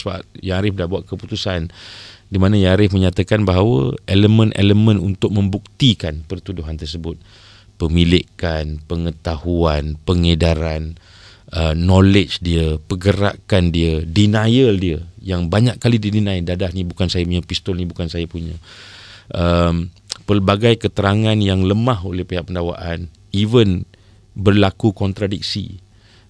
Sebab Yang Arif dah buat keputusan di mana Yang Arif menyatakan bahawa elemen-elemen untuk membuktikan pertuduhan tersebut, pemilikan, pengetahuan, pengedaran, knowledge dia, pergerakan dia, denial dia, yang banyak kali dideny, dadah ni bukan saya punya, pistol ni bukan saya punya, pelbagai keterangan yang lemah oleh pihak pendakwaan, even berlaku kontradiksi,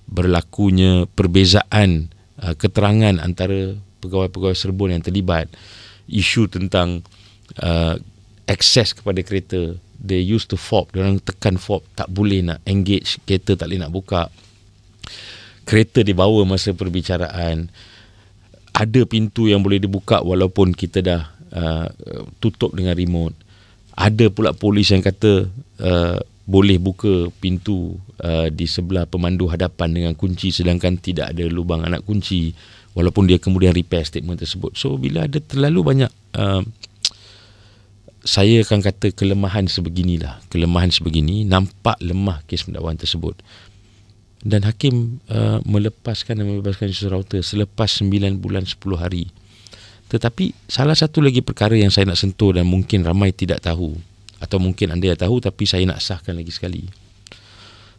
berlakunya perbezaan keterangan antara pegawai-pegawai Serbon yang terlibat, isu tentang akses kepada kereta, they used to fob, diorang tekan fob, tak boleh nak engage, kereta tak boleh nak buka, kereta dibawa masa perbicaraan, ada pintu yang boleh dibuka walaupun kita dah tutup dengan remote, ada pula polis yang kata boleh buka pintu di sebelah pemandu hadapan dengan kunci sedangkan tidak ada lubang anak kunci, walaupun dia kemudian repair statement tersebut. So bila ada terlalu banyak saya akan kata kelemahan sebegini, nampak lemah kes pendakwaan tersebut, dan hakim melepaskan dan membebaskan Yusuf Rauta selepas 9 bulan 10 hari. Tetapi salah satu lagi perkara yang saya nak sentuh dan mungkin ramai tidak tahu, atau mungkin anda yang tahu tapi saya nak sahkan lagi sekali.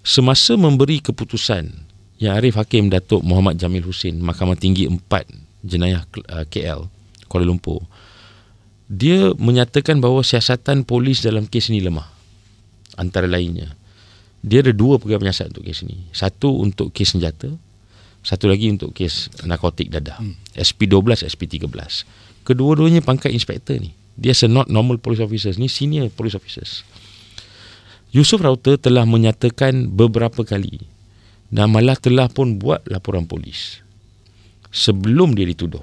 Semasa memberi keputusan Yang Arif Hakim Datuk Muhammad Jamil Husin, Mahkamah Tinggi 4 Jenayah KL Kuala Lumpur, dia menyatakan bahawa siasatan polis dalam kes ini lemah. Antara lainnya, dia ada 2 pegawai penyiasat untuk kes ini. Satu untuk kes senjata, satu lagi untuk kes narkotik dadah. SP12, SP13. Kedua-duanya pangkat inspektor ni. Dia not normal police officers, ni senior police officers. Yusuf Rauta telah menyatakan beberapa kali dan malah telah pun buat laporan polis sebelum dia dituduh